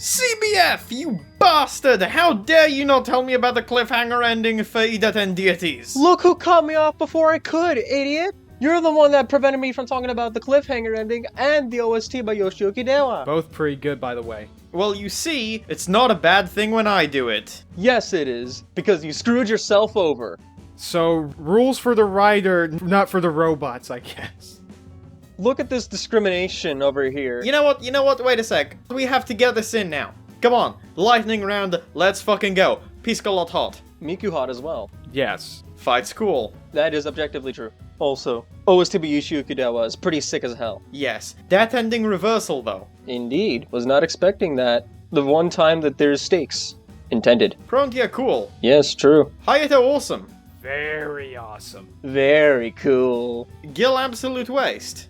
CBF, you bastard! How dare you not tell me about the cliffhanger ending for Idaten deities? Look who cut me off before I could, idiot! You're the one that prevented me from talking about the cliffhanger ending and the OST by Yoshiyuki Dewa. Both pretty good, by the way. Well, you see, it's not a bad thing when I do it. Yes, it is, because you screwed yourself over. So, rules for the writer, not for the robots, I guess. Look at this discrimination over here. You know what, wait a sec. We have to get this in now. Come on, lightning round, let's fucking go. Piscolot hot. Miku hot as well. Yes. Fight's cool. That is objectively true. Also, OST by Yoshiyuki Dewa is pretty sick as hell. Yes, that ending reversal though. Indeed, was not expecting that. The one time that there's stakes. Intended. Frontier cool. Yes, true. Hayato awesome. Very awesome. Very cool. Gil absolute waste.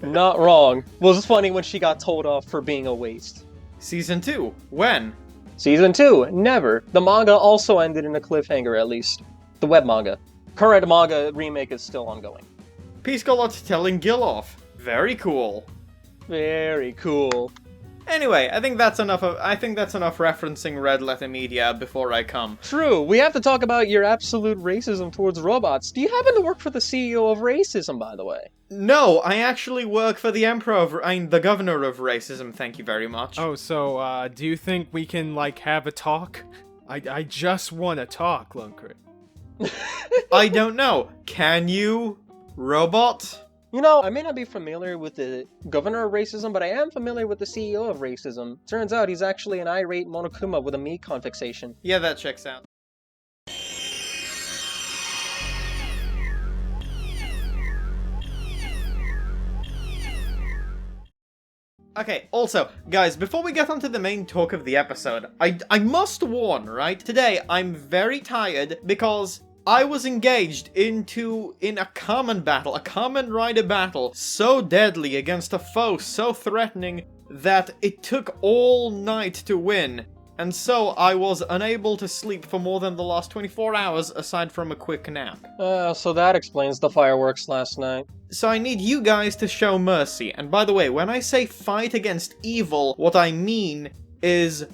Not wrong. Was funny when she got told off for being a waste. Season 2, when? Season 2, never. The manga also ended in a cliffhanger at least. The web manga. Current manga remake is still ongoing. Piscolot telling Gil off. Very cool. Very cool. Anyway, I think that's enough referencing Red Letter Media before I come. True, we have to talk about your absolute racism towards robots. Do you happen to work for the CEO of racism, by the way? No, I actually work for the the governor of racism, thank you very much. Oh, so, do you think we can, like, have a talk? I just want to talk, Lonecrit. I don't know. Can you, robot? You know, I may not be familiar with the governor of racism, but I am familiar with the CEO of racism. Turns out he's actually an irate Monokuma with a meat-con fixation. Yeah, that checks out. Okay, also, guys, before we get onto the main talk of the episode, I must warn, right? Today, I'm very tired because I was engaged in a common battle, a common rider battle, so deadly against a foe so threatening that it took all night to win, and so I was unable to sleep for more than the last 24 hours aside from a quick nap. So that explains the fireworks last night. So I need you guys to show mercy, and by the way, when I say fight against evil, what I mean is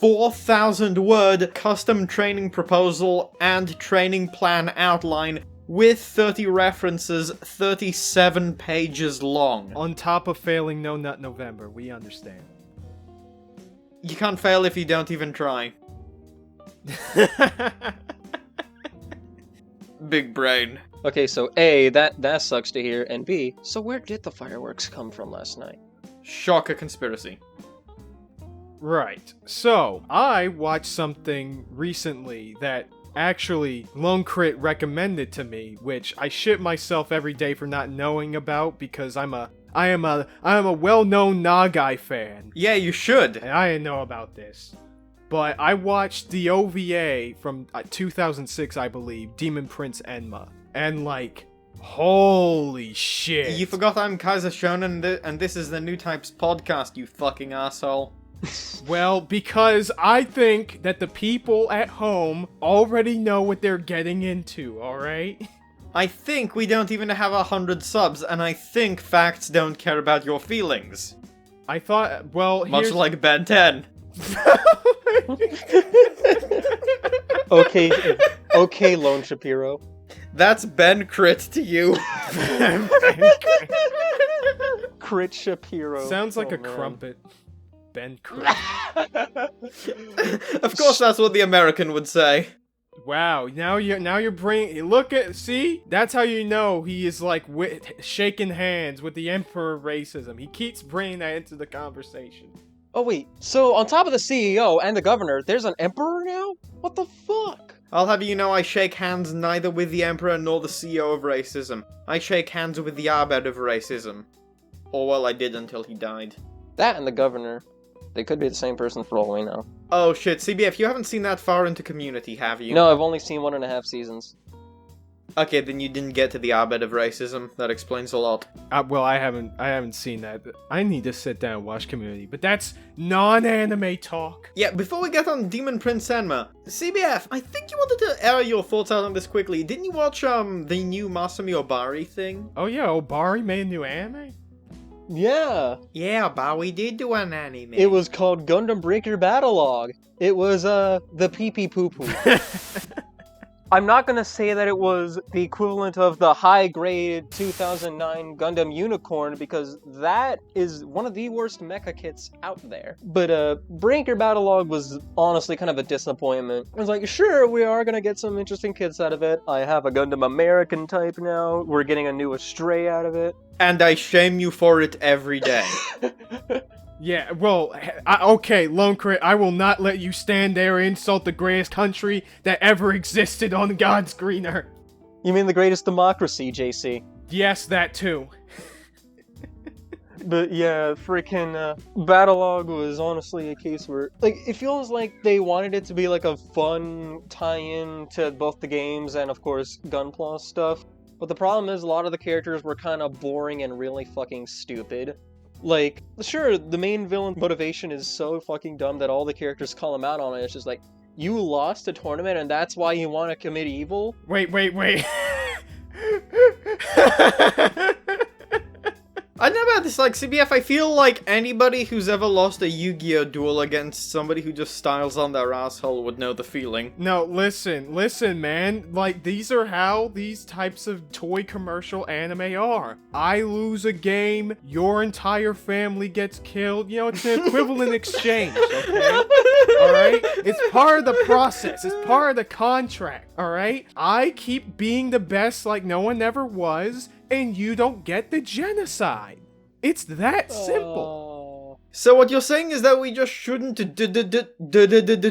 4,000-word custom training proposal and training plan outline with 30 references, 37 pages long. On top of failing No Nut November, we understand. You can't fail if you don't even try. Big brain. Okay, so A, that sucks to hear, and B, so where did the fireworks come from last night? Shocker conspiracy. Right. So, I watched something recently that actually Lonecrit recommended to me, which I shit myself every day for not knowing about because I am a well-known Nagai fan. Yeah, you should. And I didn't know about this. But I watched the OVA from 2006, I believe, Demon Prince Enma. And like, holy shit. You forgot I'm Kaiser Shonen and this is the Newtypes podcast, you fucking asshole. Well, because I think that the people at home already know what they're getting into, alright? I think we don't even have 100 subs, and I think facts don't care about your feelings. I thought, well, Much like Ben 10. Okay, Lone Shapiro. That's Ben Crit to you. Crit Shapiro. Sounds like a man. crumpet. Ben Crit. Of course that's what the American would say. Wow, now you're bringing, see? That's how you know he is like shaking hands with the Emperor of Racism. He keeps bringing that into the conversation. Oh wait, so on top of the CEO and the governor, there's an emperor now? What the fuck? I'll have you know I shake hands neither with the Emperor nor the CEO of Racism. I shake hands with the Abed of Racism. Or well, I did until he died. That and the governor. They could be the same person for all we know. Oh shit, CBF, you haven't seen that far into Community, have you? No, I've only seen 1.5 seasons. Okay, then you didn't get to the Abed of Racism. That explains a lot. Well, I haven't seen that. I need to sit down and watch Community, but that's non-anime talk. Yeah, before we get on Demon Prince Enma, CBF, I think you wanted to air your thoughts out on this quickly. Didn't you watch the new Masami Obari thing? Oh yeah, Obari made a new anime? Yeah. Yeah, but we did do an anime. It was called Gundam Breaker Battlogue. It was, the pee-pee poo-poo. I'm not gonna say that it was the equivalent of the high-grade 2009 Gundam Unicorn, because that is one of the worst mecha kits out there. But, Breaker Battlogue was honestly kind of a disappointment. I was like, sure, we are gonna get some interesting kits out of it. I have a Gundam American type now. We're getting a new Astray out of it. And I shame you for it every day. Yeah, well, okay, Lonecrit, I will not let you stand there and insult the greatest country that ever existed on God's green earth. You mean the greatest democracy, JC? Yes, that too. But yeah, freaking Battlogue was honestly a case where, like, it feels like they wanted it to be like a fun tie-in to both the games and, of course, Gunpla stuff. But the problem is a lot of the characters were kind of boring and really fucking stupid. Like, sure, the main villain motivation is so fucking dumb that all the characters call him out on it. It's just like, you lost a tournament and that's why you want to commit evil? Wait. I know about this, like, CBF, I feel like anybody who's ever lost a Yu-Gi-Oh! Duel against somebody who just styles on their asshole would know the feeling. No, listen, man. Like, these are how these types of toy commercial anime are. I lose a game, your entire family gets killed. You know, it's an equivalent exchange, okay? Alright? It's part of the process. It's part of the contract, alright? I keep being the best like no one ever was, and you don't get the genocide. It's that simple. So what you're saying is that we just shouldn't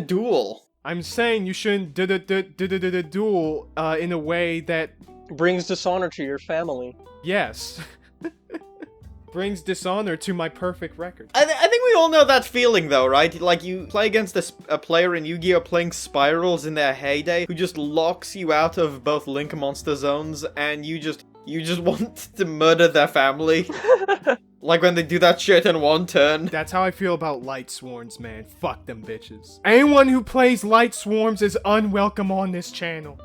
duel. I'm saying you shouldn't duel in a way that Brings dishonor to your family. yes, brings dishonor to my perfect record. I think we all know that feeling though, right? Like you play against a player in Yu-Gi-Oh! Playing Spirals in their heyday who just locks you out of both Link Monster Zones and you just want to murder their family. Like when they do that shit in one turn. That's how I feel about Light Swarms, man. Fuck them bitches. Anyone who plays Light Swarms is unwelcome on this channel.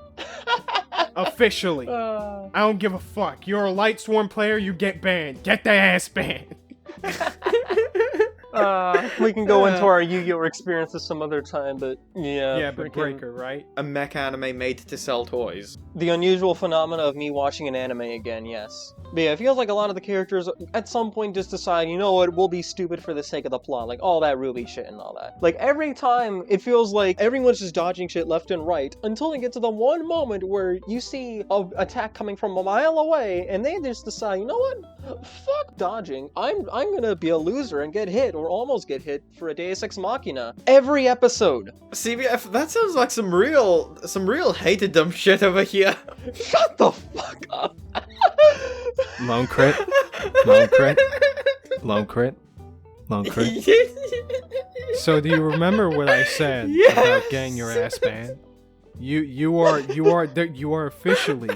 Officially. I don't give a fuck. You're a Light Swarm player, you get banned. Get the ass banned. We can go into our Yu-Gi-Oh! Experiences some other time, but yeah. Yeah, but Breaker, right? A mech anime made to sell toys. The unusual phenomena of me watching an anime again, yes. But yeah, it feels like a lot of the characters at some point just decide, you know what, we'll be stupid for the sake of the plot, like all that Ruby shit and all that. Like every time, it feels like everyone's just dodging shit left and right until they get to the one moment where you see an attack coming from a mile away and they just decide, you know what, fuck dodging. I'm gonna be a loser and get hit or almost get hit for a Deus Ex Machina. Every episode. CBF, that sounds like some real hated dumb shit over here. Shut the fuck up. Lonecrit. So do you remember what I said about getting your ass banned? You are officially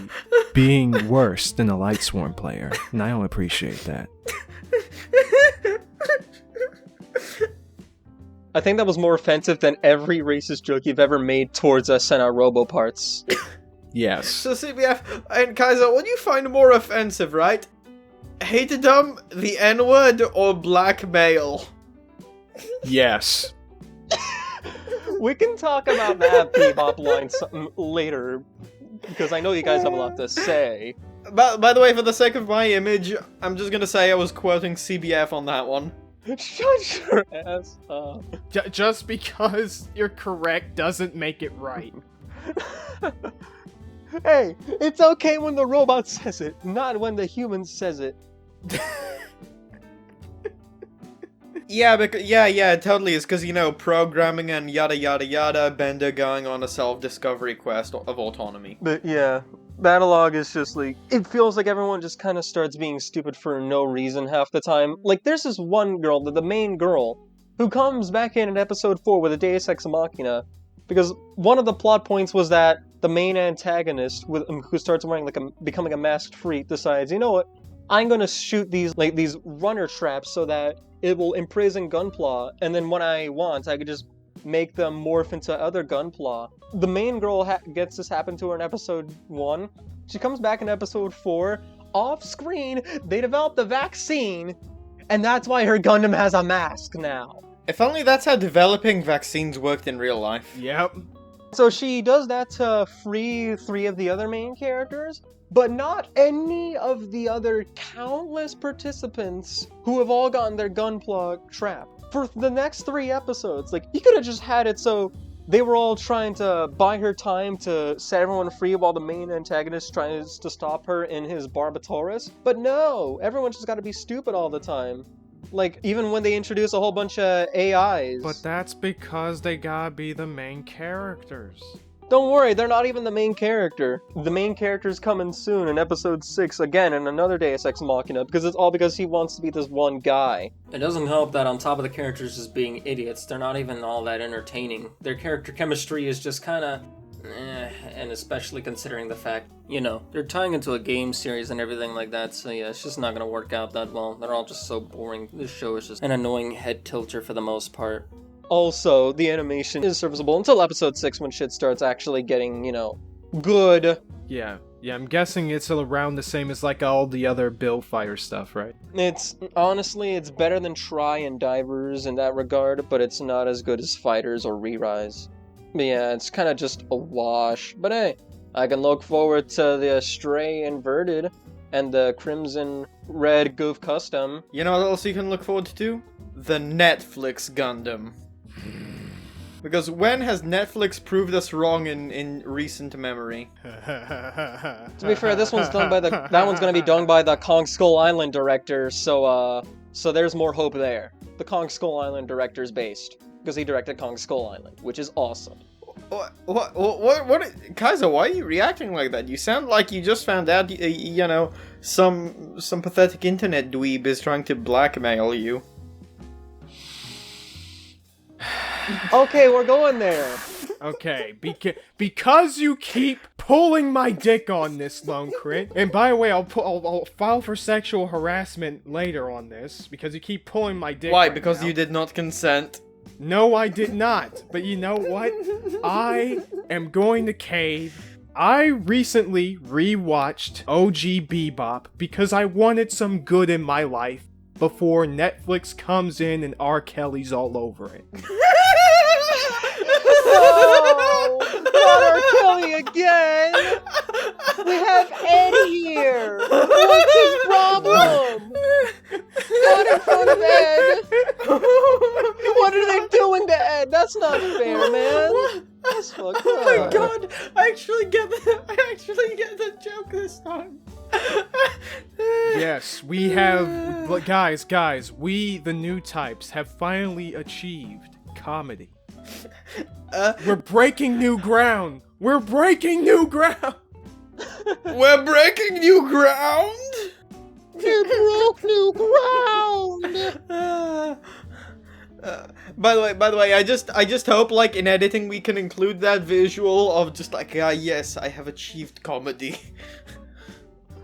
being worse than a Light Swarm player, and I don't appreciate that. I think that was more offensive than every racist joke you've ever made towards us and our robo-parts. Yes. So CBF and Kaiser, what do you find more offensive, right? Hatedom, the N-word, or blackmail? Yes. We can talk about that Bebop line later, because I know you guys have a lot to say. By the way, for the sake of my image, I'm just gonna say I was quoting CBF on that one. Shut your ass up. Just because you're correct doesn't make it right. Hey, it's okay when the robot says it, not when the human says it. Yeah, because it totally is, because, you know, programming and yada yada yada, Bender going on a self-discovery quest of autonomy. But yeah, Battlogue is just like, it feels like everyone just kind of starts being stupid for no reason half the time. Like, there's this one girl, the main girl, who comes back in episode 4 with a Deus Ex Machina, because one of the plot points was that the main antagonist, who starts wearing becoming a masked freak, decides, you know what, I'm gonna shoot these runner traps so that it will imprison Gunpla, and then when I want, I could just make them morph into other Gunpla. The main girl gets this happen to her in episode 1. She comes back in episode 4. Off screen, they develop the vaccine And that's why her Gundam has a mask now. If only that's how developing vaccines worked in real life. Yep. So she does that to free 3 of the other main characters, but not any of the other countless participants who have all gotten their gunpla trapped. For the next 3 episodes, like, you could have just had it so they were all trying to buy her time to set everyone free while the main antagonist tries to stop her in his Barbatorus. But no, everyone's just gotta be stupid all the time. Like, even when they introduce a whole bunch of AIs. But that's because they gotta be the main characters. Don't worry, they're not even the main character. The main character's coming soon in episode 6, again in another Deus Ex Machina, because it's all because he wants to be this one guy. It doesn't help that on top of the characters just being idiots, they're not even all that entertaining. Their character chemistry is just kinda and especially considering the fact, you know, they're tying into a game series and everything like that, so yeah, it's just not gonna work out that well. They're all just so boring. This show is just an annoying head tilter for the most part. Also, the animation is serviceable until episode 6 when shit starts actually getting, you know, good. Yeah, I'm guessing it's around the same as like all the other Bill Fire stuff, right? Honestly, it's better than Try and Divers in that regard, but it's not as good as Fighters or Re-Rise. But yeah, it's kind of just a wash. But hey, I can look forward to the Stray Inverted and the Crimson Red Goof Custom. You know what else you can look forward to? The Netflix Gundam. Because when has Netflix proved us wrong in recent memory? To be fair, that one's gonna be done by the Kong Skull Island director, so there's more hope there. The Kong Skull Island director's based, because he directed Kong Skull Island, which is awesome. What, Kaiser, why are you reacting like that? You sound like you just found out, you know, some pathetic internet dweeb is trying to blackmail you. Okay, we're going there. Okay, because you keep pulling my dick on this, Lonecrit. And by the way, I'll file for sexual harassment later on this, because you keep pulling my dick. Why? Right Because now. you did not consent. No, I did not. But you know what? I am going to cave. I recently rewatched OG Bebop because I wanted some good in my life before Netflix comes in and R. Kelly's all over it. No! Not R. Kelly again! We have Eddie here! What's his problem? Not in front of Ed! What are they doing to Ed? That's not fair, man! That's fucked up. Oh my god! I actually get the joke this time. Yes, we have... But guys, we, the Newtypes, have finally achieved comedy. We're breaking new ground! We're breaking new ground! We're breaking new ground! We broke new ground! By the way, I just hope, like, in editing we can include that visual of just like, yes, I have achieved comedy.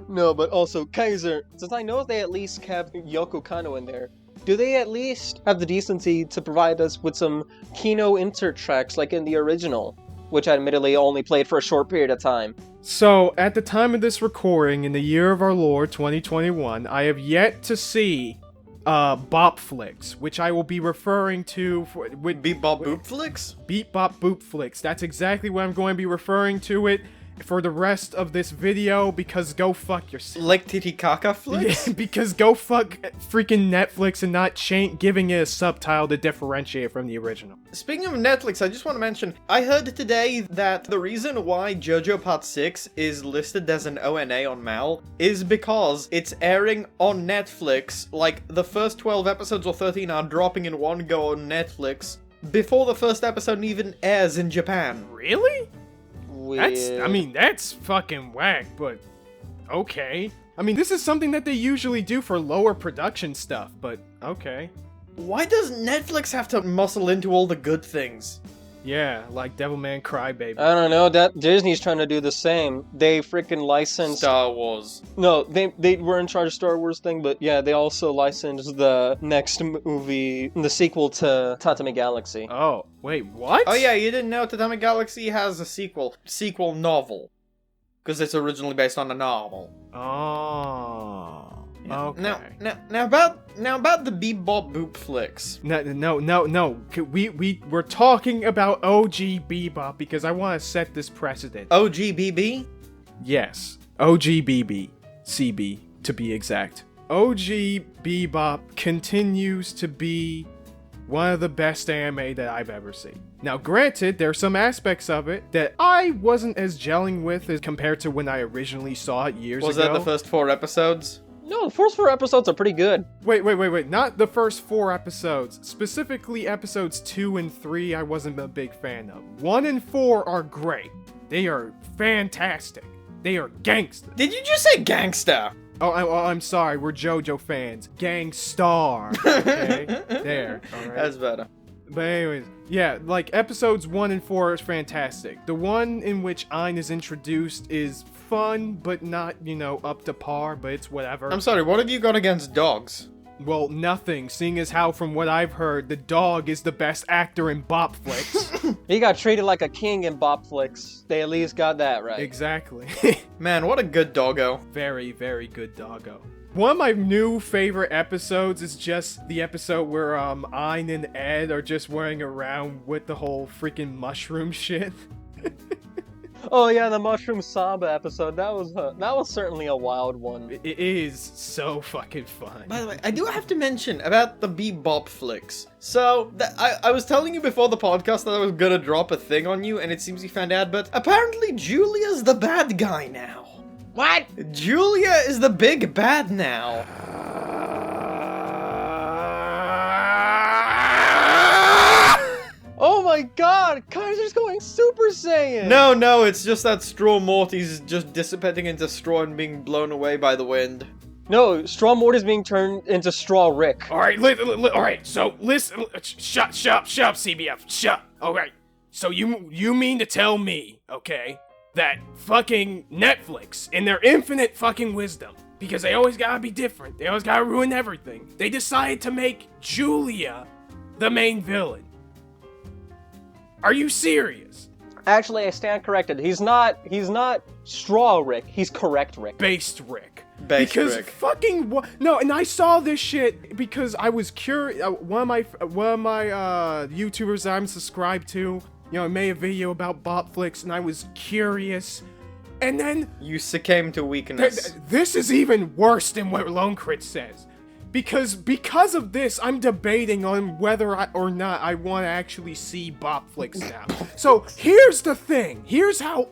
No, but also, Kaiser, since I know they at least kept Yoko Kanno in there, do they at least have the decency to provide us with some Kino insert tracks like in the original, which I admittedly only played for a short period of time? So, at the time of this recording, in the year of our Lord 2021, I have yet to see Bop Flicks, which I will be referring to with Bebop Boop Flicks? Beat Bop Boop Flicks. That's exactly what I'm going to be referring to it for the rest of this video, because go fuck yourself. Like Titicaca Flicks? Yeah, because go fuck freaking Netflix and not giving it a subtitle to differentiate from the original. Speaking of Netflix, I just want to mention, I heard today that the reason why JoJo Part 6 is listed as an ONA on Mal is because it's airing on Netflix, like the first 12 episodes or 13 are dropping in one go on Netflix before the first episode even airs in Japan. Really? Weird. That's fucking whack, but okay. I mean, this is something that they usually do for lower production stuff, but okay. Why does Netflix have to muscle into all the good things? Yeah, like Devilman Crybaby. I don't know, that Disney's trying to do the same. They freaking licensed... Star Wars. No, they were in charge of Star Wars thing, but yeah, they also licensed the next movie, the sequel to Tatami Galaxy. Oh, wait, what? Oh yeah, you didn't know Tatami Galaxy has a sequel novel. Because it's originally based on a novel. Oh. Okay. Now about the Bebop Boop flicks. No. We're talking about OG Bebop because I want to set this precedent. OGBB? Yes. OGBB. CB, to be exact. OG Bebop continues to be one of the best anime that I've ever seen. Now, granted, there are some aspects of it that I wasn't as gelling with as compared to when I originally saw it years ago. Was that the first 4 episodes? No, the first 4 episodes are pretty good. Wait. Not the first 4 episodes. Specifically, episodes 2 and 3 I wasn't a big fan of. 1 and 4 are great. They are fantastic. They are gangsta. Did you just say gangsta? Oh, I'm sorry. We're JoJo fans. Gangstar. Okay? There. All right. That's better. But anyways, yeah, like episodes 1 and 4 is fantastic. The one in which Ein is introduced is fun, but not, up to par, but it's whatever. I'm sorry, what have you got against dogs? Well, nothing, seeing as how, from what I've heard, the dog is the best actor in Bop flicks. He got treated like a king in Bop flicks. They at least got that right. Exactly. Man, what a good doggo. Very, very good doggo. One of my new favorite episodes is just the episode where Ein and Ed are just wearing around with the whole freaking mushroom shit. Oh yeah, the Mushroom Samba episode. That was certainly a wild one. It is so fucking fun. By the way, I do have to mention about the Bebop flicks. So, I was telling you before the podcast that I was gonna drop a thing on you, and it seems you found out, but apparently Julia's the bad guy now. What? Julia is the big bad now. Oh my god, Kaiser's going Super Saiyan! No, it's just that Straw Morty's just dissipating into straw and being blown away by the wind. No, Straw Morty's being turned into Straw Rick. Alright, alright, so listen, shut, CBF, shut. Alright, so you mean to tell me, okay, that fucking Netflix, in their infinite fucking wisdom, because they always gotta be different, they always gotta ruin everything, they decided to make Julia the main villain. Are you serious? Actually, I stand corrected. He's not Straw Rick, he's Correct Rick. Based Rick. Because fucking no, and I saw this shit because I was curious. One of my YouTubers that I'm subscribed to, made a video about bot flicks, and I was curious. And then you succumb to weakness. This is even worse than what Lonecrit says. Because of this, I'm debating on whether or not I want to actually see Bop flicks now. So here's the thing. Here's how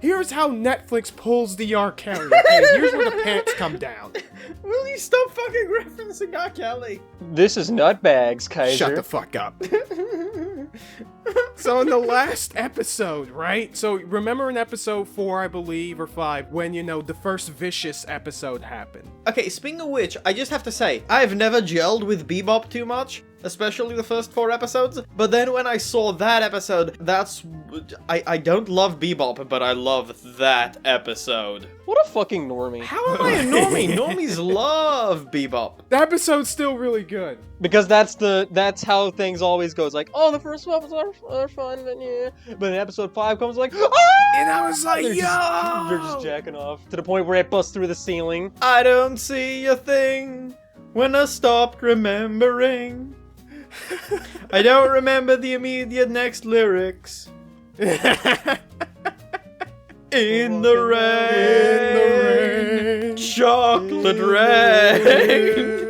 Netflix pulls the R. Kelly. Okay? Here's where the pants come down. Will you stop fucking referencing R. Kelly? This is Nutbags, Kaiser. Shut the fuck up. So in the last episode, right? So remember in episode 4, I believe, or 5, when, the first Vicious episode happened. Okay, speaking of which, I just have to say, I've never gelled with Bebop too much, especially the first 4 episodes, but then when I saw that episode, I don't love Bebop, but I love that episode. What a fucking normie. How am I a normie? Normies love Bebop. The episode's still really good. Because that's how things always goes. Like, oh, the first episodes are fun, but yeah. But then episode 5 comes like, ah! And I was like, They're just jacking off to the point where it busts through the ceiling. I don't see a thing when I stopped remembering. I don't remember the immediate next lyrics. In the rain, chocolate rain.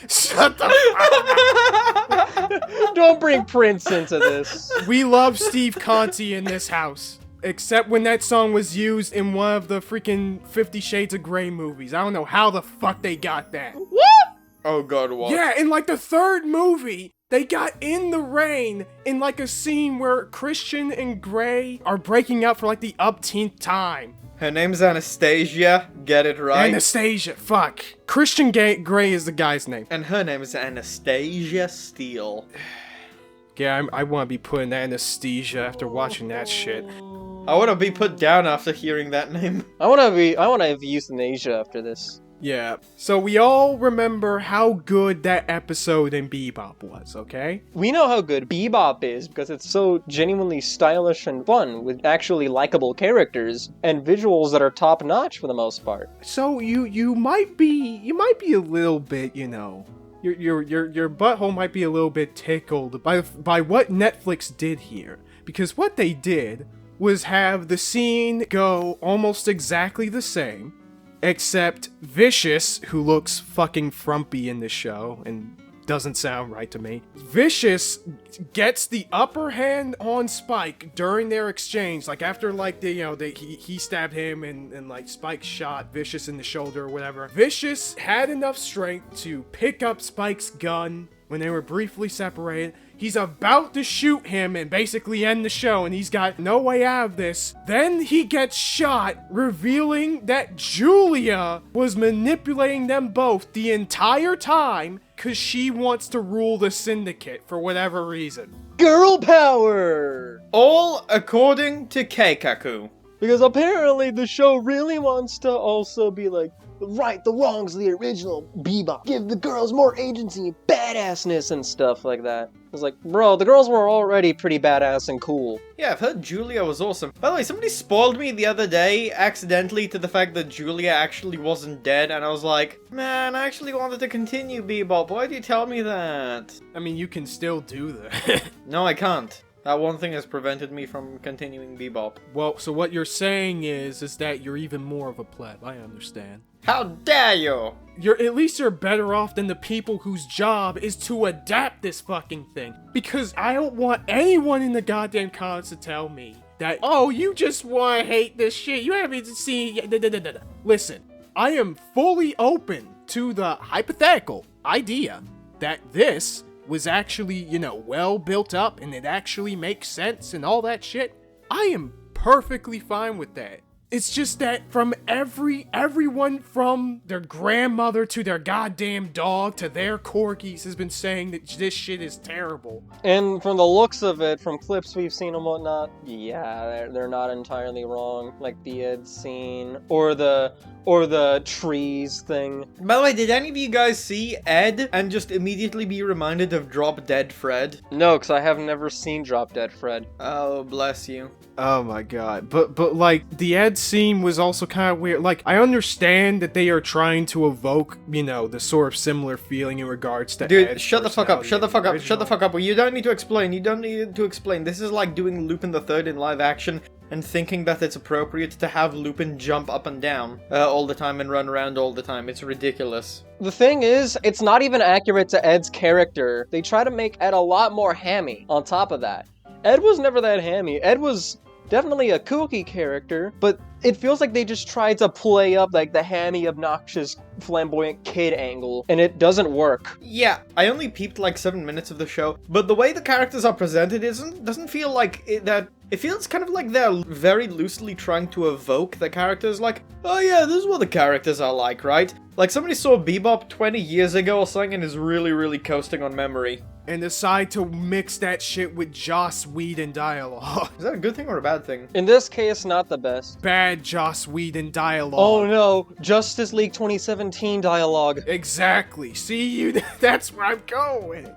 Shut the fuck up. Don't bring Prince into this. We love Steve Conti in this house. Except when that song was used in one of the freaking 50 Shades of Grey movies. I don't know how the fuck they got that. What? Oh god, what? Yeah, in like the 3rd movie, they got In the Rain in like a scene where Christian and Grey are breaking up for like the upteenth time. Her name's Anastasia, get it right? Anastasia, fuck. Christian Grey is the guy's name. And her name is Anastasia Steele. Yeah, I want to be putting anesthesia after watching that shit. I want to be put down after hearing that name. I want to have euthanasia after this. Yeah. So we all remember how good that episode in Bebop was, okay? We know how good Bebop is because it's so genuinely stylish and fun with actually likable characters and visuals that are top notch for the most part. So you might be a little bit, your butthole might be a little bit tickled by what Netflix did here, because what they did was have the scene go almost exactly the same, except Vicious, who looks fucking frumpy in the show and doesn't sound right to me. Vicious gets the upper hand on Spike during their exchange, like after he stabbed him and like Spike shot Vicious in the shoulder or whatever. Vicious had enough strength to pick up Spike's gun when they were briefly separated. He's about to shoot him and basically end the show, and he's got no way out of this. Then he gets shot, revealing that Julia was manipulating them both the entire time because she wants to rule the syndicate for whatever reason. Girl power! All according to Keikaku. Because apparently the show really wants to also be like, right the wrongs of the original Bebop. Give the girls more agency, badassness, and stuff like that. It's like, bro, the girls were already pretty badass and cool. Yeah, I've heard Julia was awesome. By the way, somebody spoiled me the other day, accidentally, to the fact that Julia actually wasn't dead, and I was like, man, I actually wanted to continue Bebop. Why'd you tell me that? I mean, you can still do that. No, I can't. That one thing has prevented me from continuing Bebop. Well, so what you're saying is that you're even more of a pleb. I understand. How dare you! At least you're better off than the people whose job is to adapt this fucking thing. Because I don't want anyone in the goddamn comments to tell me that, oh, you just want to hate this shit. You haven't seen... Listen, I am fully open to the hypothetical idea that this was actually, well built up and it actually makes sense and all that shit. I am perfectly fine with that. It's just that from everyone from their grandmother to their goddamn dog to their corgis has been saying that this shit is terrible. And from the looks of it, from clips we've seen and whatnot, yeah, they're not entirely wrong. Like the Ed scene, or the trees thing. By the way, did any of you guys see Ed and just immediately be reminded of Drop Dead Fred? No, because I have never seen Drop Dead Fred. Oh, bless you. Oh my god. But like, the Ed scene was also kind of weird. Like, I understand that they are trying to evoke, the sort of similar feeling in regards to Dude, Ed's shut the fuck up, personality shut the in fuck up, original. shut the fuck up. Well, you don't need to explain, This is like doing Lupin the Third in live action and thinking that it's appropriate to have Lupin jump up and down all the time and run around all the time. It's ridiculous. The thing is, it's not even accurate to Ed's character. They try to make Ed a lot more hammy on top of that. Ed was never that hammy. Ed was definitely a kooky character, but it feels like they just tried to play up like the hammy, obnoxious, flamboyant kid angle, and it doesn't work. Yeah, I only peeped like 7 minutes of the show, but the way the characters are presented doesn't feel like that. It feels kind of like they're very loosely trying to evoke the characters, like, oh yeah, this is what the characters are like, right? Like somebody saw Bebop 20 years ago or something and is really, really coasting on memory. And decide to mix that shit with Joss Whedon dialogue. Is that a good thing or a bad thing? In this case, not the best. Bad Joss Whedon dialogue. Oh no, Justice League 2017 dialogue. Exactly. See, that's where I'm going.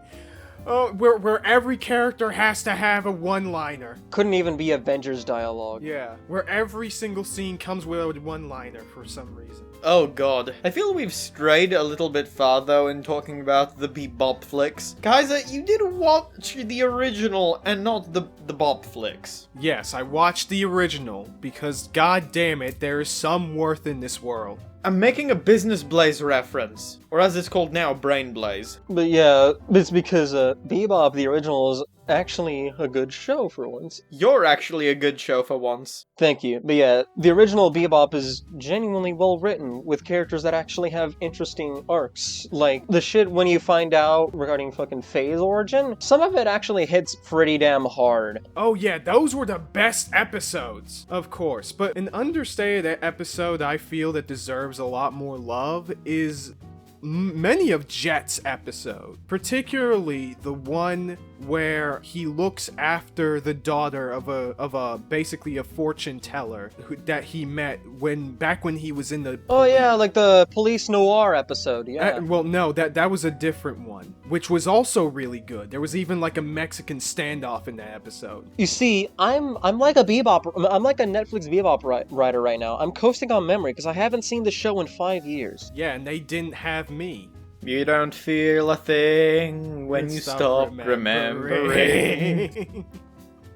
Oh, where every character has to have a one-liner. Couldn't even be Avengers dialogue. Yeah, where every single scene comes with a one-liner for some reason. Oh god. I feel we've strayed a little bit far though in talking about the Bebop flicks. Kaiser, you did watch the original and not the Bop flicks. Yes, I watched the original because god damn it, there is some worth in this world. I'm making a Business Blaze reference, or as it's called now, Brain Blaze. But yeah, it's because Bebop, the original, is actually a good show for once. You're actually a good show for once. Thank you. But yeah, the original Bebop is genuinely well written, with characters that actually have interesting arcs. Like, the shit when you find out regarding fucking Faye's origin, some of it actually hits pretty damn hard. Oh yeah, those were the best episodes, of course. But an understated episode I feel that deserves a lot more love is many of Jet's episode, particularly the one where he looks after the daughter of a basically a fortune teller that he met back when he was in the Oh yeah, like the police noir episode, yeah. well, no, that was a different one, which was also really good. There was even like a Mexican standoff in that episode. You see, I'm like a Netflix Bebop writer right now. I'm coasting on memory because I haven't seen the show in 5 years. Yeah, and they didn't have me. You don't feel a thing when you stop remembering.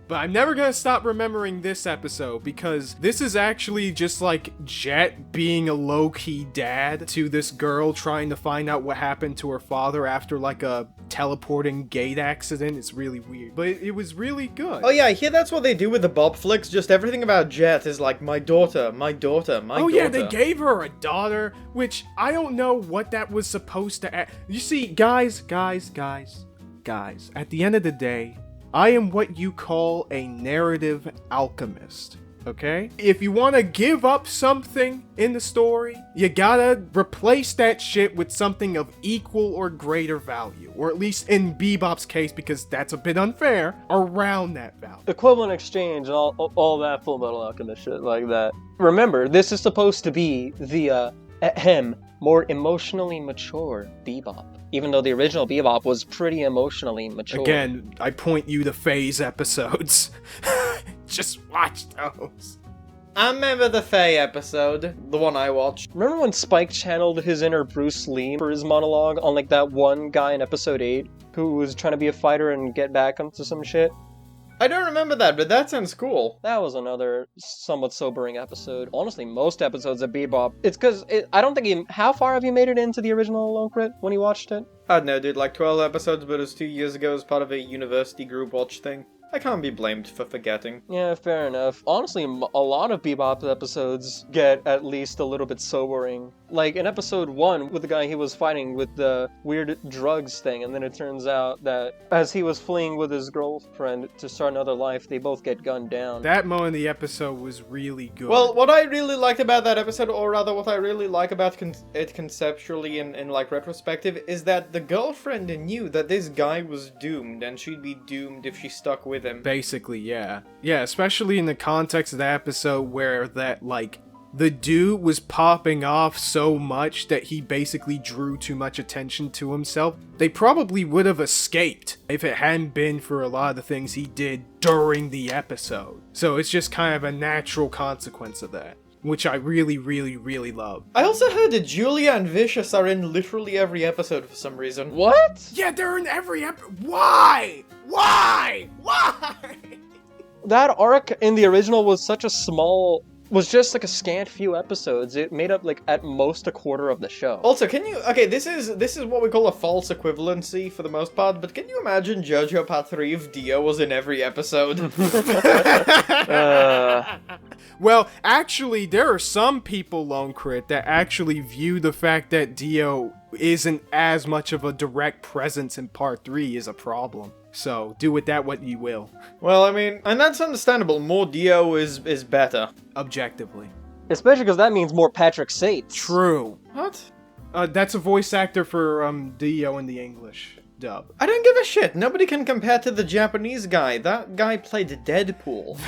But I'm never gonna stop remembering this episode, because this is actually just like Jet being a low-key dad to this girl trying to find out what happened to her father after like a teleporting gate accident. It's really weird, but it was really good. Oh yeah, I hear that's what they do with the Bob flicks. Just everything about Jet is like, my daughter, my daughter, my daughter. Oh yeah, they gave her a daughter, which I don't know what that was supposed to You see, guys, at the end of the day, I am what you call a narrative alchemist, okay? If you want to give up something in the story, you gotta replace that shit with something of equal or greater value, or at least in Bebop's case, because that's a bit unfair, around that value. Equivalent exchange and all that Full Metal Alchemist shit like that. Remember, this is supposed to be the, more emotionally mature Bebop. Even though the original Bebop was pretty emotionally mature. Again, I point you to Phase episodes. Just watch those. I remember the Faye episode, the one I watched. Remember when Spike channeled his inner Bruce Lee for his monologue on like that one guy in episode 8 who was trying to be a fighter and get back into some shit? I don't remember that, but that sounds cool. That was another somewhat sobering episode. Honestly, most episodes of Bebop, it's because I don't think how far have you made it into the original Lonecrit when you watched it? I don't know, dude, like 12 episodes, but it was 2 years ago as part of a university group watch thing. I can't be blamed for forgetting. Yeah, fair enough. Honestly, a lot of Bebop episodes get at least a little bit sobering. Like in episode 1 with the guy he was fighting with the weird drugs thing, and then it turns out that as he was fleeing with his girlfriend to start another life, they both get gunned down. That moment in the episode was really good. Well, what I really liked about that episode, or rather what I really like about it conceptually in like retrospective, is that the girlfriend knew that this guy was doomed, and she'd be doomed if she stuck with him. Basically, yeah. Yeah, especially in the context of that episode where that, like, the dude was popping off so much that he basically drew too much attention to himself. They probably would have escaped if it hadn't been for a lot of the things he did during the episode. So it's just kind of a natural consequence of that, which I really, really, really love. I also heard that Julia and Vicious are in literally every episode for some reason. What? Yeah, they're in every episode. Why? Why? That arc in the original was was just like a scant few episodes. It made up like at most a quarter of the show. Also, okay, this is what we call a false equivalency for the most part, but can you imagine JoJo Part 3 if Dio was in every episode? Well, actually, there are some people, Lonecrit, that actually view the fact that Dio isn't as much of a direct presence in Part 3 is a problem. So, do with that what you will. Well, I mean, and that's understandable. More Dio is better. Objectively. Especially because that means more Patrick Sates. True. What? That's a voice actor for Dio in the English dub. I don't give a shit. Nobody can compare to the Japanese guy. That guy played Deadpool.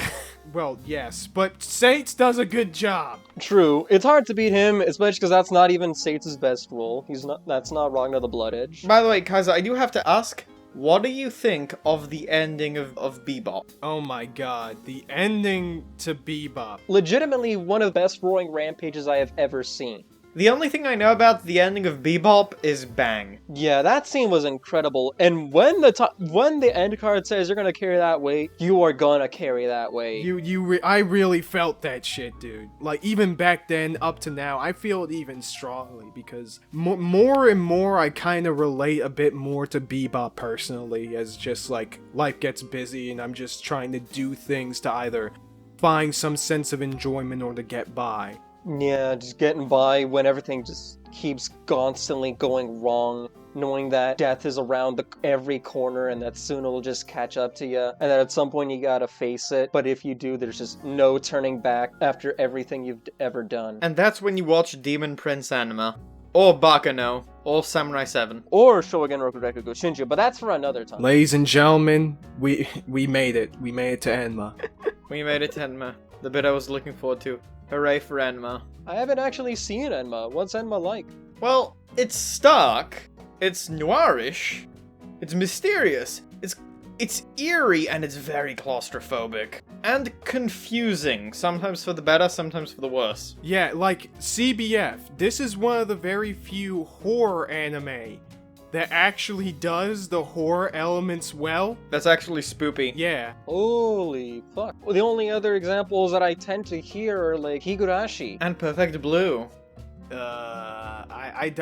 Well, yes, but Sates does a good job. True. It's hard to beat him, especially because that's not even Sates' best role. That's not Ragnar the Blood Edge. By the way, Kaiser, I do have to ask, what do you think of the ending of Bebop? Oh my god, the ending to Bebop. Legitimately one of the best roaring rampages I have ever seen. The only thing I know about the ending of Bebop is bang. Yeah, that scene was incredible. And when the end card says you're gonna carry that weight, you are gonna carry that weight. I really felt that shit, dude. Like, even back then, up to now, I feel it even strongly, because more and more I kind of relate a bit more to Bebop personally, as just, like, life gets busy and I'm just trying to do things to either find some sense of enjoyment or to get by. Yeah, just getting by when everything just keeps constantly going wrong, knowing that death is around every corner and that soon it'll just catch up to you, and that at some point you gotta face it, but if you do, there's just no turning back after everything you've ever done. And that's when you watch Demon Prince Enma. Or Bakano. Or Samurai 7. Or Shogun Rokureku Shinju, but that's for another time. Ladies and gentlemen, we made it. We made it to Enma. We made it to Enma. The bit I was looking forward to. Hooray for Enma. I haven't actually seen Enma. What's Enma like? Well, it's stark. It's noirish. It's mysterious. It's eerie, and it's very claustrophobic. And confusing. Sometimes for the better, sometimes for the worse. Yeah, like CBF. This is one of the very few horror anime that actually does the horror elements well. That's actually spoopy. Yeah. Holy fuck. Well, the only other examples that I tend to hear are like Higurashi. And Perfect Blue. I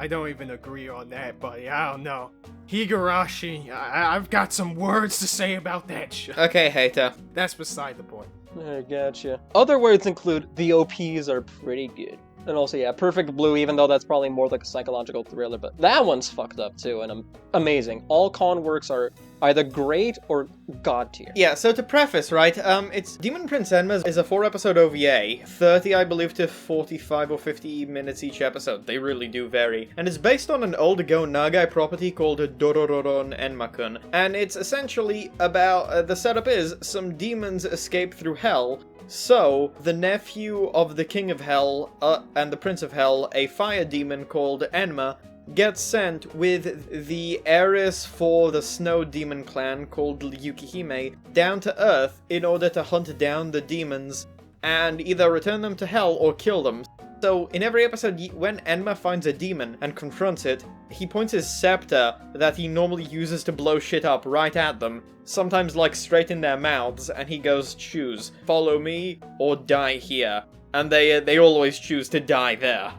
don't even agree on that, buddy. I don't know. Higurashi, I've got some words to say about that shit. Okay, hater. That's beside the point. I gotcha. Other words include the OPs are pretty good. And also, yeah, Perfect Blue, even though that's probably more like a psychological thriller, but that one's fucked up too, and amazing. All con works are either great or god tier. Yeah, so to preface, right, it's Demon Prince Enma is a 4-episode OVA, 30, I believe, to 45 or 50 minutes each episode. They really do vary. And it's based on an old Go Nagai property called Dorororon Enmakun. And it's essentially about, the setup is, some demons escape through hell. So, the nephew of the King of Hell, and the Prince of Hell, a fire demon called Enma, gets sent with the heiress for the Snow Demon clan called Yukihime down to Earth in order to hunt down the demons and either return them to Hell or kill them. So, in every episode, when Enma finds a demon and confronts it, he points his scepter that he normally uses to blow shit up right at them, sometimes like straight in their mouths, and he goes, choose, follow me or die here. And they always choose to die there.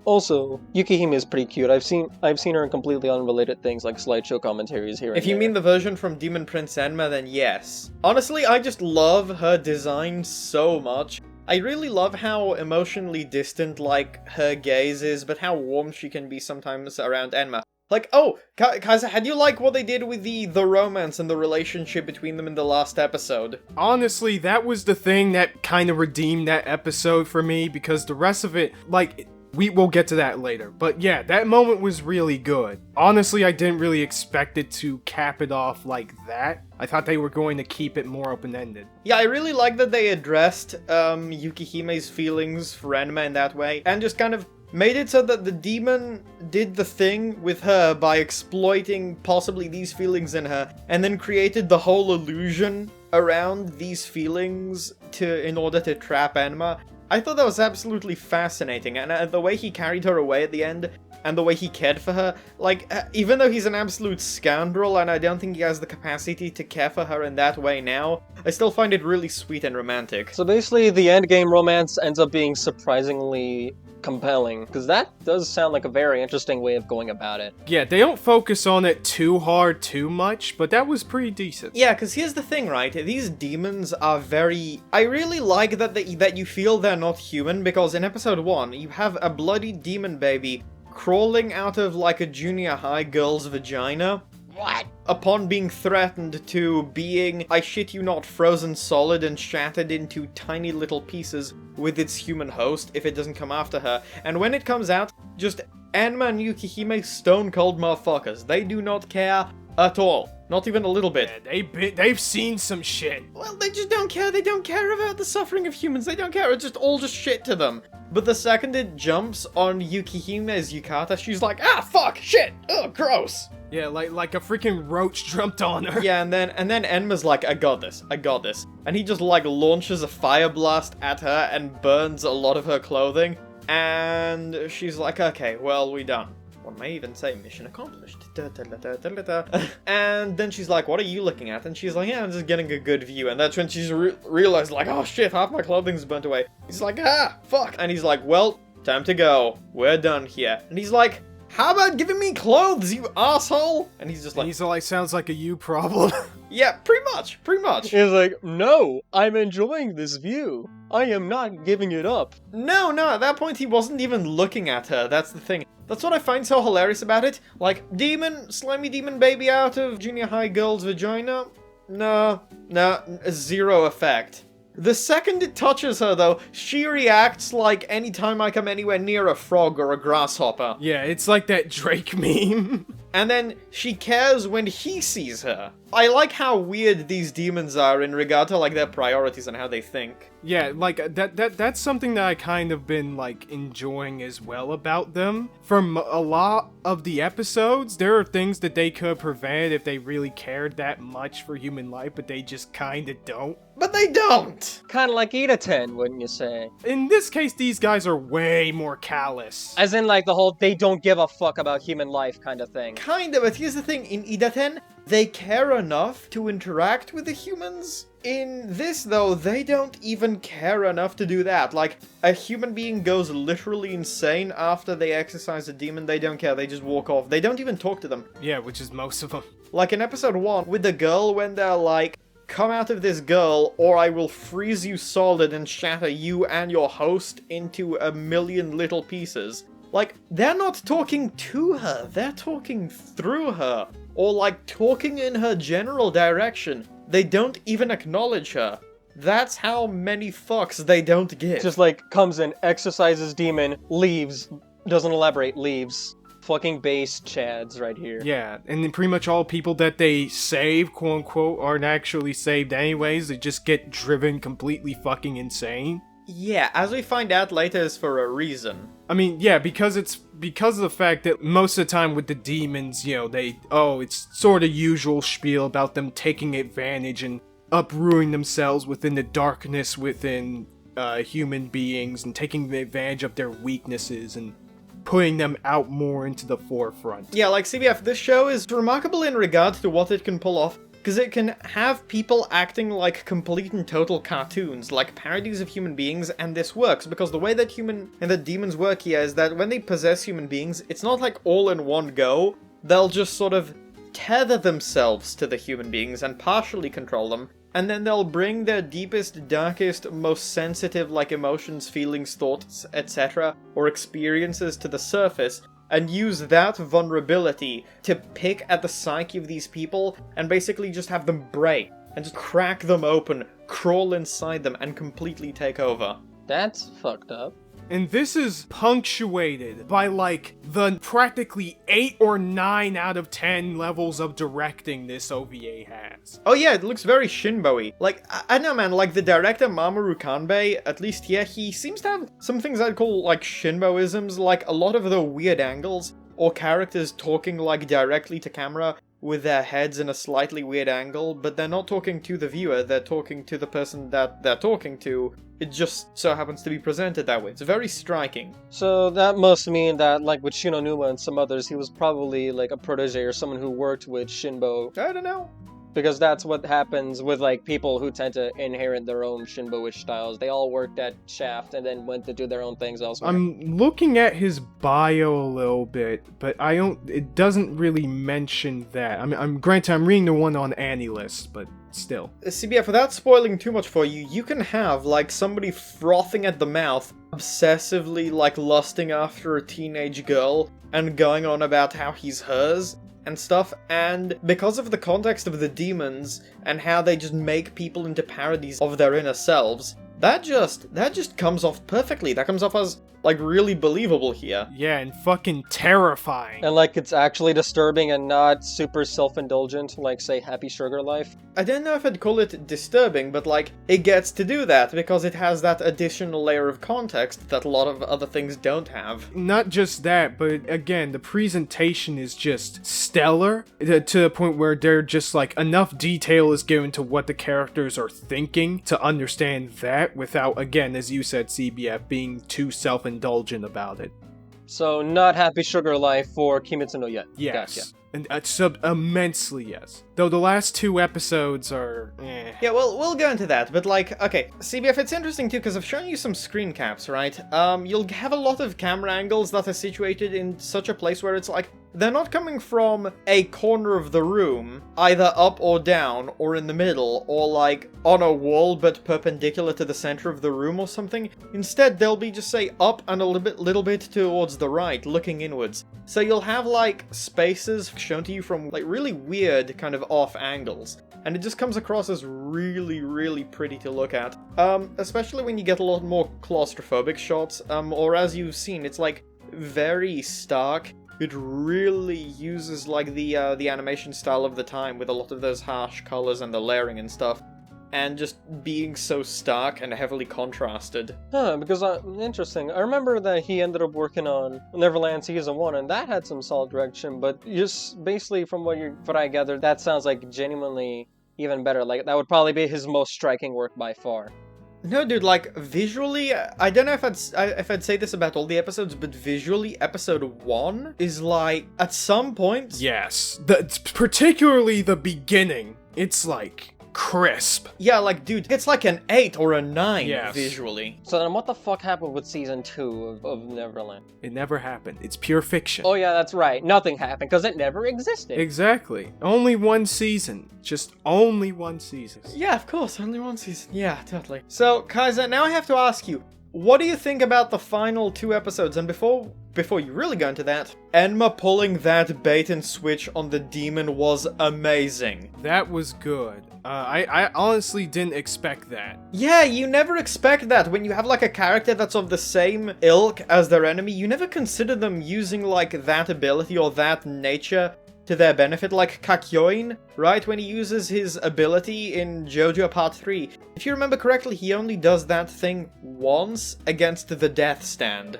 Also, Yukihime is pretty cute. I've seen her in completely unrelated things like slideshow commentaries here. If you mean the version from Demon Prince Enma, then yes. Honestly, I just love her design so much. I really love how emotionally distant, like, her gaze is, but how warm she can be sometimes around Enma. Like, oh, Kaiser, had you like what they did with the romance and the relationship between them in the last episode? Honestly, that was the thing that kind of redeemed that episode for me, because the rest of it, like, we will get to that later. But yeah, that moment was really good. Honestly, I didn't really expect it to cap it off like that. I thought they were going to keep it more open-ended. Yeah, I really like that they addressed Yukihime's feelings for Enma in that way, and just kind of made it so that the demon did the thing with her by exploiting possibly these feelings in her, and then created the whole illusion around these feelings in order to trap Enma. I thought that was absolutely fascinating, and the way he carried her away at the end, and the way he cared for her, like, even though he's an absolute scoundrel, and I don't think he has the capacity to care for her in that way now, I still find it really sweet and romantic. So basically, the endgame romance ends up being surprisingly compelling, because that does sound like a very interesting way of going about it. Yeah, they don't focus on it too hard, too much, but that was pretty decent. Yeah, because here's the thing, right? These demons are very... I really like that you feel they're not human, because in episode 1, you have a bloody demon baby crawling out of, like, a junior high girl's vagina. What? Upon being threatened to being, I shit you not, frozen solid and shattered into tiny little pieces with its human host if it doesn't come after her. And when it comes out, just Enma and Yukihime stone cold motherfuckers. They do not care at all. Not even a little bit. Yeah, they've seen some shit. Well, they just don't care. They don't care about the suffering of humans. They don't care. It's just all just shit to them. But the second it jumps on Yukihime's yukata, she's like, ah, fuck, shit, ugh, gross. Yeah, like a freaking roach jumped on her. Yeah, and then Enma's like, I got this. And he just, like, launches a fire blast at her and burns a lot of her clothing. And she's like, okay, well, we done. One may even say mission accomplished. And then she's like, what are you looking at? And she's like, yeah, I'm just getting a good view. And that's when she's realized, like, oh shit, half my clothing's burnt away. He's like, ah, fuck. And he's like, well, time to go. We're done here. And he's like, how about giving me clothes, you asshole? And he's just like... He's like, sounds like a you problem. Yeah, pretty much. He's like, no, I'm enjoying this view. I am not giving it up. No, at that point he wasn't even looking at her, that's the thing. That's what I find so hilarious about it. Like, slimy demon baby out of junior high girl's vagina? No, zero effect. The second it touches her, though, she reacts like anytime I come anywhere near a frog or a grasshopper. Yeah, it's like that Drake meme. And then she cares when he sees her. I like how weird these demons are in regard to like their priorities and how they think. Yeah, like that's something that I kind of been like enjoying as well about them. From a lot of the episodes, there are things that they could prevent if they really cared that much for human life, but they just kind of don't. But they don't! Kind of like Idaten, wouldn't you say? In this case, these guys are way more callous. As in, like, the whole they don't give a fuck about human life kind of thing. Kinda, but here's the thing, in Idaten, they care enough to interact with the humans. In this, though, they don't even care enough to do that. Like, a human being goes literally insane after they exorcise a demon, they don't care, they just walk off. They don't even talk to them. Yeah, which is most of them. Like in episode 1, with the girl when they're like, come out of this girl, or I will freeze you solid and shatter you and your host into a million little pieces. Like, they're not talking to her, they're talking through her. Or like, talking in her general direction. They don't even acknowledge her. That's how many fucks they don't give. Just like, comes in, exercises demon, leaves, doesn't elaborate, leaves. Fucking base chads right here. Yeah, and then pretty much all people that they save, quote unquote, aren't actually saved anyways. They just get driven completely fucking insane. Yeah, as we find out later, is for a reason. I mean, yeah, because of the fact that most of the time with the demons, you know, it's sort of usual spiel about them taking advantage and uprooting themselves within the darkness within human beings and taking advantage of their weaknesses and putting them out more into the forefront. Yeah, like CBF, this show is remarkable in regard to what it can pull off, because it can have people acting like complete and total cartoons, like parodies of human beings, and this works, because the way that the demons work here is that when they possess human beings, it's not like all in one go. They'll just sort of tether themselves to the human beings and partially control them, and then they'll bring their deepest, darkest, most sensitive, like, emotions, feelings, thoughts, etc., or experiences to the surface, and use that vulnerability to pick at the psyche of these people and basically just have them break, and just crack them open, crawl inside them, and completely take over. That's fucked up. And this is punctuated by, like, the practically 8 or 9 out of 10 levels of directing this OVA has. Oh yeah, it looks very Shinbo-y. Like, I don't know, man, like, the director Mamoru Kanbei, at least here, he seems to have some things I'd call, like, Shinbo-isms, like a lot of the weird angles, or characters talking, like, directly to camera with their heads in a slightly weird angle, but they're not talking to the viewer, they're talking to the person that they're talking to. It just so happens to be presented that way. It's very striking. So that must mean that, like with Shinonuma and some others, he was probably like a protege or someone who worked with Shinbo. I don't know. Because that's what happens with like people who tend to inherit their own Shinbo-ish styles. They all worked at Shaft and then went to do their own things elsewhere. I'm looking at his bio a little bit, but it doesn't really mention that. I'm granted, I'm reading the one on AniList, but still. CBF, without spoiling too much for you, you can have, like, somebody frothing at the mouth, obsessively, like, lusting after a teenage girl, and going on about how he's hers, and stuff, and because of the context of the demons, and how they just make people into parodies of their inner selves, that just comes off perfectly. That comes off as, like, really believable here. Yeah, and fucking terrifying. And like it's actually disturbing and not super self-indulgent, like say Happy Sugar Life. I don't know if I'd call it disturbing, but like, it gets to do that because it has that additional layer of context that a lot of other things don't have. Not just that, but again, the presentation is just stellar to the point where they're just like, enough detail is given to what the characters are thinking to understand that without, again, as you said, CBF, being too self-indulgent about it. So not Happy Sugar Life for Kimetsu no Yaiba. Yes. Gotcha. And immensely yes. Though the last 2 episodes are Yeah, well, we'll go into that, but like, okay, CBF, it's interesting too, because I've shown you some screen caps, right? You'll have a lot of camera angles that are situated in such a place where it's like, they're not coming from a corner of the room, either up or down, or in the middle, or like, on a wall but perpendicular to the center of the room or something. Instead, they'll be just, say, up and a little bit towards the right, looking inwards. So you'll have, like, spaces shown to you from, like, really weird kind of off angles. and it just comes across as really, really pretty to look at. Especially when you get a lot more claustrophobic shots, or as you've seen, it's like very stark. It really uses like the animation style of the time with a lot of those harsh colors and the layering and stuff. And just being so stark and heavily contrasted. Because, interesting. I remember that he ended up working on Neverland Season 1, and that had some solid direction, but just basically from what I gathered, that sounds like genuinely even better. Like, that would probably be his most striking work by far. No, dude, like, visually, I don't know if I'd say this about all the episodes, but visually, episode 1 is like, at some points... Yes, particularly the beginning, it's like... crisp. Yeah, like, dude, it's like an 8 or a 9 Yes. visually. So then what the fuck happened with Season 2 of Neverland? It never happened. It's pure fiction. Oh yeah, that's right. Nothing happened, because it never existed. Exactly. Only one season. Just only one season. Yeah, of course, only one season. Yeah, totally. So, Kaiser, now I have to ask you, what do you think about the final 2 episodes? And before you really go into that, Enma pulling that bait and switch on the demon was amazing. That was good. I honestly didn't expect that. Yeah, you never expect that. When you have like a character that's of the same ilk as their enemy, you never consider them using like that ability or that nature to their benefit, like Kakyoin, right? When he uses his ability in JoJo Part 3. If you remember correctly, he only does that thing once against the Death Stand.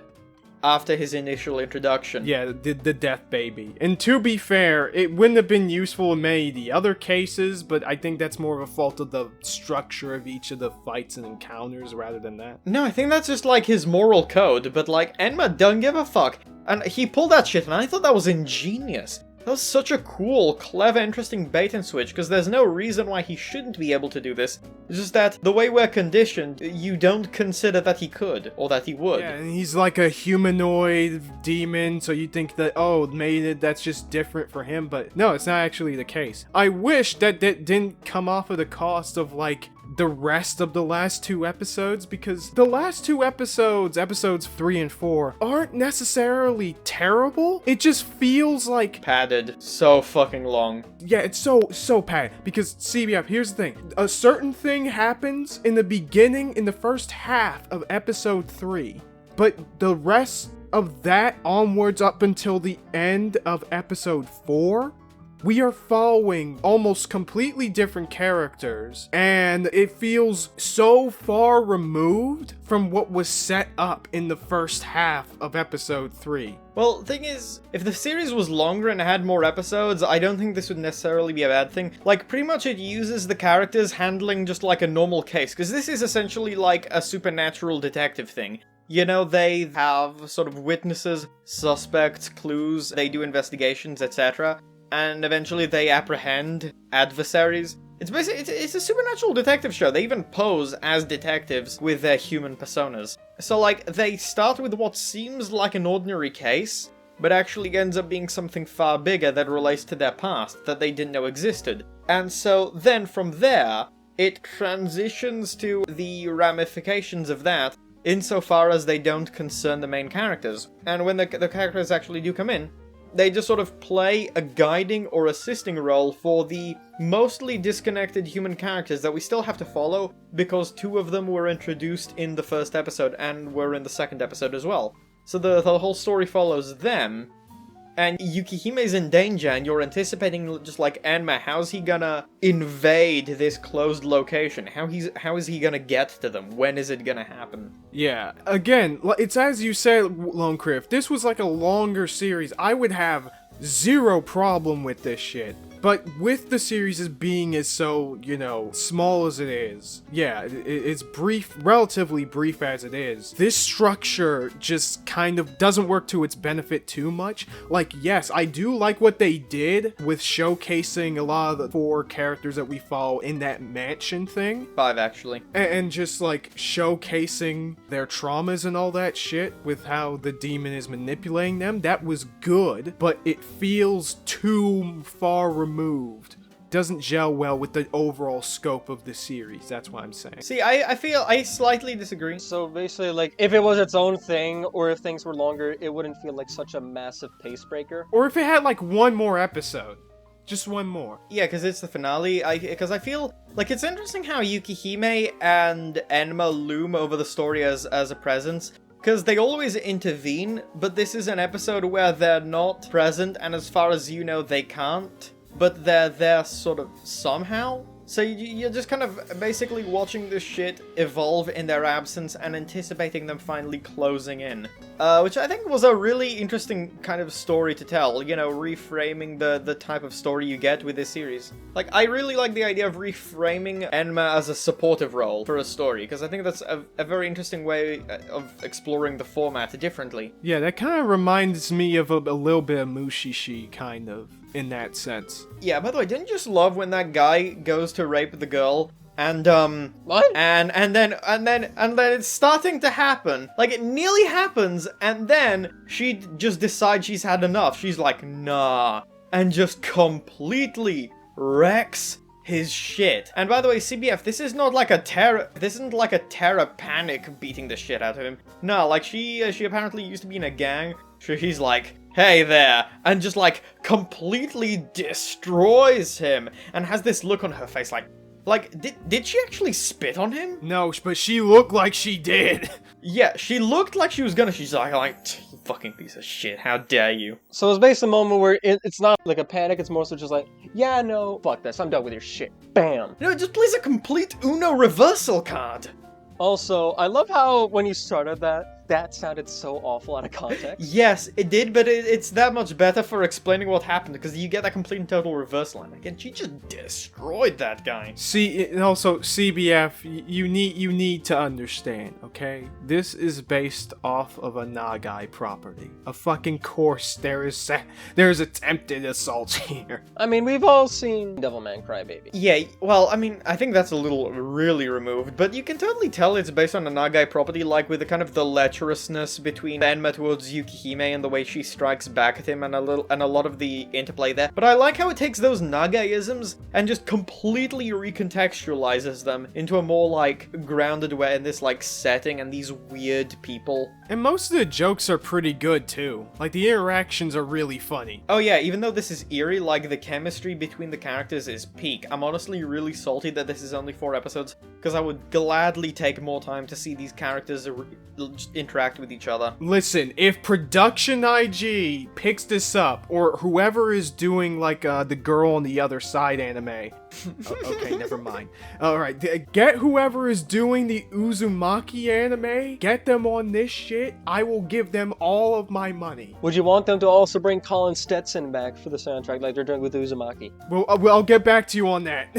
After his initial introduction. Yeah, the death baby. And to be fair, it wouldn't have been useful in many of the other cases, but I think that's more of a fault of the structure of each of the fights and encounters rather than that. No, I think that's just like his moral code, but like, Enma don't give a fuck. And he pulled that shit, and I thought that was ingenious. That was such a cool, clever, interesting bait and switch, because there's no reason why he shouldn't be able to do this. It's just that the way we're conditioned, you don't consider that he could, or that he would. Yeah, and he's like a humanoid demon, so you think that, oh, maybe that's just different for him, but no, it's not actually the case. I wish that didn't come off of the cost of, like, the rest of the last 2 episodes, because the last 2 episodes, episodes 3 and 4, aren't necessarily terrible. It just feels like Padded so fucking long. yeah, it's so padded. Because CBF, here's the thing: a certain thing happens in the beginning, in the first half of episode 3, but the rest of that onwards up until the end of episode 4. We are following almost completely different characters, and it feels so far removed from what was set up in the first half of episode 3. Well, the thing is, if the series was longer and had more episodes, I don't think this would necessarily be a bad thing. Like, pretty much it uses the characters handling just like a normal case, because this is essentially like a supernatural detective thing. You know, they have sort of witnesses, suspects, clues, they do investigations, etc., and eventually they apprehend adversaries. It's basically, it's a supernatural detective show. They even pose as detectives with their human personas. So like, they start with what seems like an ordinary case, but actually ends up being something far bigger that relates to their past that they didn't know existed. And so then from there, it transitions to the ramifications of that, insofar as they don't concern the main characters. And when the characters actually do come in, they just sort of play a guiding or assisting role for the mostly disconnected human characters that we still have to follow, because 2 of them were introduced in the first episode and were in the second episode as well. So the whole story follows them, and Yukihime's in danger, and you're anticipating just like, Enma, how's he gonna invade this closed location? How is he gonna get to them? When is it gonna happen? Yeah, again, it's as you said, Lonecrit, if this was like a longer series, I would have 0 problem with this shit. But with the series as being as so, you know, small as it is, yeah, it's brief, relatively brief as it is, this structure just kind of doesn't work to its benefit too much. Like, yes, I do like what they did with showcasing a lot of the 4 characters that we follow in that mansion thing. 5, actually. And just, like, showcasing their traumas and all that shit with how the demon is manipulating them. That was good, but it feels too far removed. Doesn't gel well with the overall scope of the series. That's what I'm saying. See, I feel I slightly disagree. So basically, like, if it was its own thing, or if things were longer, it wouldn't feel like such a massive pace breaker. Or if it had like 1 more episode. Just one more. Yeah, because it's the finale. Because I feel like it's interesting how Yukihime and Enma loom over the story as a presence. Because they always intervene, but this is an episode where they're not present, and as far as you know, they can't. But they're there sort of somehow. So you're just kind of basically watching this shit evolve in their absence and anticipating them finally closing in. Which I think was a really interesting kind of story to tell, you know, reframing the type of story you get with this series. Like, I really like the idea of reframing Enma as a supportive role for a story, because I think that's a very interesting way of exploring the format differently. Yeah, that kind of reminds me of a little bit of Mushishi, kind of, in that sense. Yeah, by the way, didn't you just love when that guy goes to rape the girl? And, What? And then it's starting to happen. Like, it nearly happens, and then she just decides she's had enough. She's like, nah. And just completely wrecks his shit. And by the way, CBF, this isn't like a terror panic beating the shit out of him. No, like, she apparently used to be in a gang. So she's like, hey there, and just, like, completely destroys him. And has this look on her face like, did she actually spit on him? No, but she looked like she did. Yeah, she looked like she was gonna. She's like, you fucking piece of shit, how dare you? So it's basically a moment where it's not like a panic, it's more so just like, yeah, no, fuck this, I'm done with your shit. Bam. No, it just plays a complete Uno reversal card. Also, I love how when you started that sounded so awful out of context. Yes, it did, but it's that much better for explaining what happened, because you get that complete and total reversal. And again, she just destroyed that guy. See, and also CBF, you need to understand, okay? This is based off of a Nagai property. Of fucking course, there's attempted assault here. I mean, we've all seen Devilman Crybaby. Yeah, well, I mean, I think that's a little really removed, but you can totally tell it's based on a Nagai property, like with the kind of the lecherousness between Enma towards Yukihime and the way she strikes back at him and a lot of the interplay there. But I like how it takes those Nagai-isms and just completely recontextualizes them into a more, like, grounded way in this, like, setting and these weird people. And most of the jokes are pretty good, too. Like, the interactions are really funny. Oh yeah, even though this is eerie, like, the chemistry between the characters is peak. I'm honestly really salty that this is only 4 episodes, because I would gladly take more time to see these characters interact with each other. Listen, if Production IG picks this up, or whoever is doing, like, the Girl on the Other Side anime... okay, never mind. Alright, get whoever is doing the Uzumaki anime, get them on this shit, I will give them all of my money. Would you want them to also bring Colin Stetson back for the soundtrack like they're doing with Uzumaki? Well, I'll get back to you on that.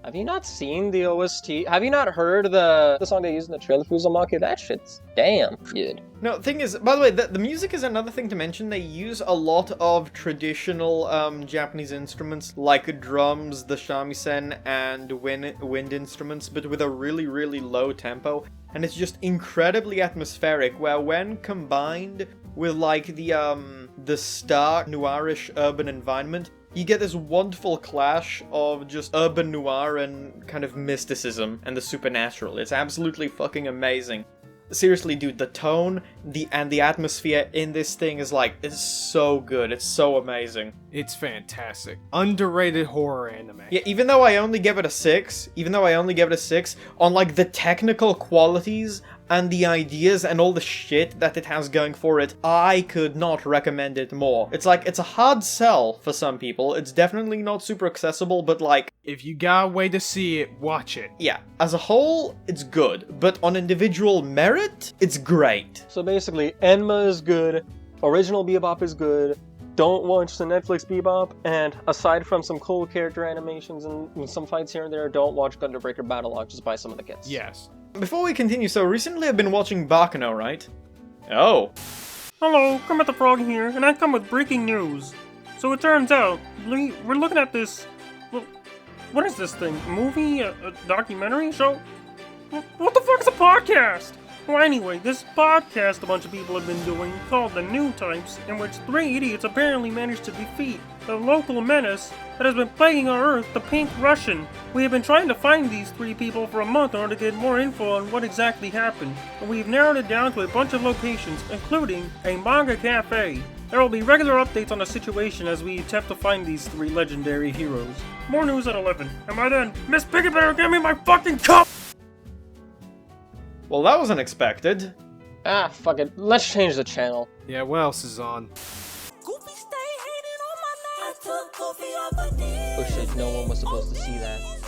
Have you not seen the OST? Have you not heard the song they used in the trailer for Uzumaki? That shit's damn good. No, thing is, by the way, the music is another thing to mention. They use a lot of traditional Japanese instruments, like drums, the shamisen, and wind instruments, but with a really, really low tempo. And it's just incredibly atmospheric, where when combined with, like, the stark, noirish urban environment, you get this wonderful clash of just urban noir and kind of mysticism and the supernatural. It's absolutely fucking amazing. Seriously, dude, the tone, the atmosphere in this thing is like, it's so good. It's so amazing. It's fantastic. Underrated horror anime. Yeah, even though I only give it a 6, on, like, the technical qualities and the ideas and all the shit that it has going for it, I could not recommend it more. It's like, it's a hard sell for some people. It's definitely not super accessible, but, like... if you got a way to see it, watch it. Yeah, as a whole, it's good, but on individual merit, it's great. So basically, Enma is good, original Bebop is good, don't watch the Netflix Bebop, and aside from some cool character animations and some fights here and there, don't watch Gundam Breaker Battlogue, just buy some of the kits. Yes. Before we continue, so recently I've been watching Baccano, right? Oh. Hello, Kermit the Frog here, and I come with breaking news. So it turns out, we're looking at this... well, what is this thing? A movie? A documentary? Show? What the fuck is a podcast? Well, anyway, this podcast a bunch of people have been doing, called the Newtypes, in which 3 idiots apparently managed to defeat the local menace that has been plaguing our Earth, the Pink Russian. We have been trying to find these 3 people for a month in order to get more info on what exactly happened, and we've narrowed it down to a bunch of locations, including a manga cafe. There will be regular updates on the situation as we attempt to find these 3 legendary heroes. More news at 11. And by then, Miss Piggy better give me my fucking cup! Well, that was unexpected. Ah, fuck it. Let's change the channel. Yeah, what else is on? Oh shit, no one was supposed to see that.